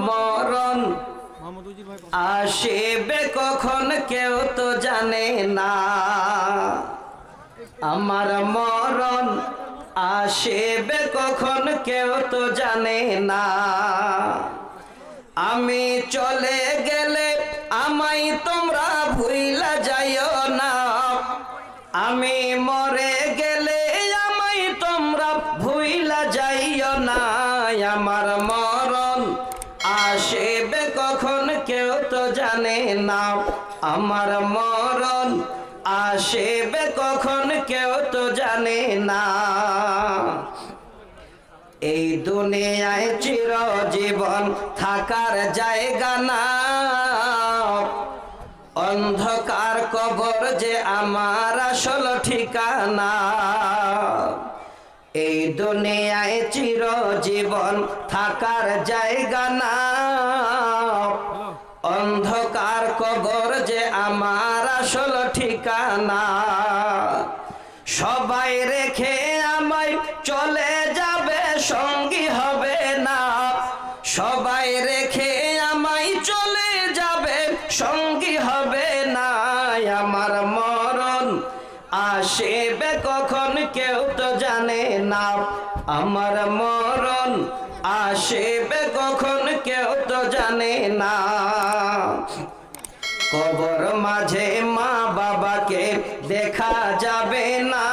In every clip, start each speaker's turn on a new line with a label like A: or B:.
A: মরণ আসিবে কখন কেউ তো জানে না। আমার মরণ আসিবে কখন কেউ তো জানে না। আমি চলে গেলে আমায় তোমরা ভুইলা যাইও না। আমি মরে গেলে আমায় তোমরা ভুইলা যাইও না। আমার মরণ আসিবে কখন কেউ তো জানে না। আমার মরণ আসিবে কখন কেউ তো জানে না। এই দুনিয়ায় চিরজীবন থাকার জায়গা না। অন্ধকার কবর যে আমার আসল ঠিকানা। এই দুনিয়ায় চিরজীবন থাকার জায়গা না। অন্ধকার কবর যে আমার আসল ঠিকানা। সবাই রেখে আমায় চলে যাবে সঙ্গী হবে না। সবাই রেখে আমায় চলে যাবে সঙ্গী হবে না। আমার মরণ আসিবে কখন কেউ তো জানে না। আমার মরণ আসিবে কখন কেউ তো জানে না। কবর মাঝে মা বাবাকে দেখা যাবে না।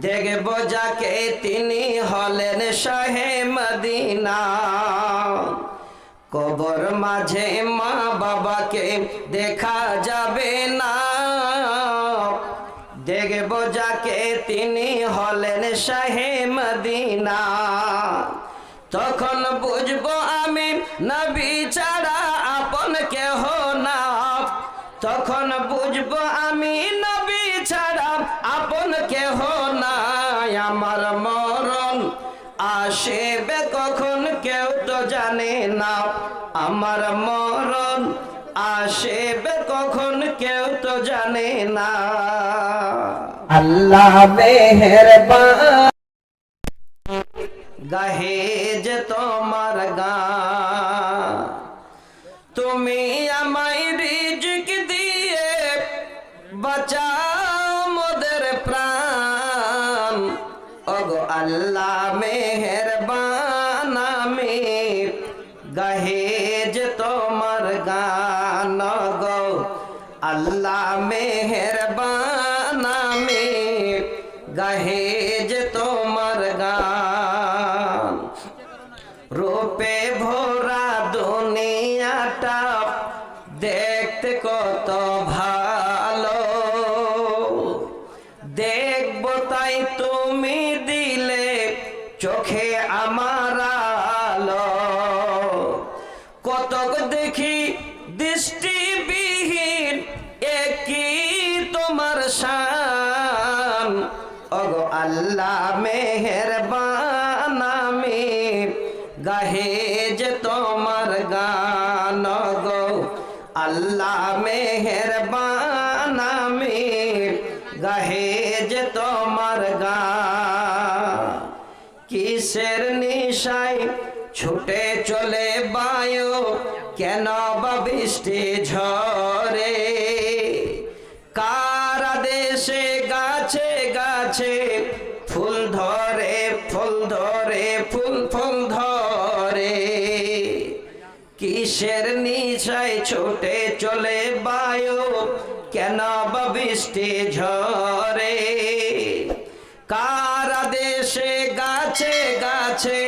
A: দেখব যাকে তিনি হলেন শাহে মদিনা। কবর মাঝে মা বাবাকে দেখা যাবে না। দেখব যাকে তিনি হলেন শাহে মদিনা। তখন বুঝবো আমি নবী ছাড়া আপন কেহ না। তখন বুঝবো আমি নবী ছাড়া আপন কেহ না। আমার মরণ আসিবে কখন কেউ তো জানে না। আমার মরণ আসিবে কখন কেউ তো জানে না। আল্লাহ মেহেরবান গাহে যে তোমার গান। তুমি আমায় রিজিক দিয়ে বাঁচাও মোদের প্রাণ। ওগো আল্লাহ মেহেরবান আমি গাহে যে তোমার গান। গো আল্লাহ মেহেরবান আমি গাহে যে তোমার গান। রূপে ভরা দুনিয়াটা দেখতে কত ভালো। দেখবো তাই তুমি দিলে চোখে আমার আলো। কতক দেখি দৃষ্টিবিহীন একই তোমার শান। ওগো আল্লাহ মেহেরবান আমি গাহে যে তোমার গান। গো আল্লাহ মেহেরবান আমি গাহে যে তোমার গান। কিসের নিশায় ছুটে চলে বায়ু কেন বা বৃষ্টি ঝরে। কার আদেশে গাছে গাছে ফুল ধরে ফুল ধরে ফুল ফুল ধরে। কিসের নিশায় ছুটে চলে বায়ু কেন বা বৃষ্টি ঝরে। কার আদেশে গাছে গাছে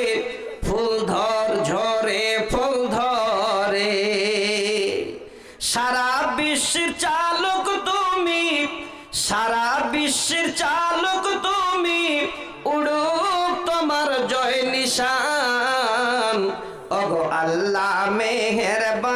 A: ফুল ঝরে ফুল ধরে। সারা বিশ্বের চালক তুমি, সারা বিশ্বের চালক তুমি, উড়ুক তোমার জয় নিশান। ওগো আল্লাহ মেহেরবান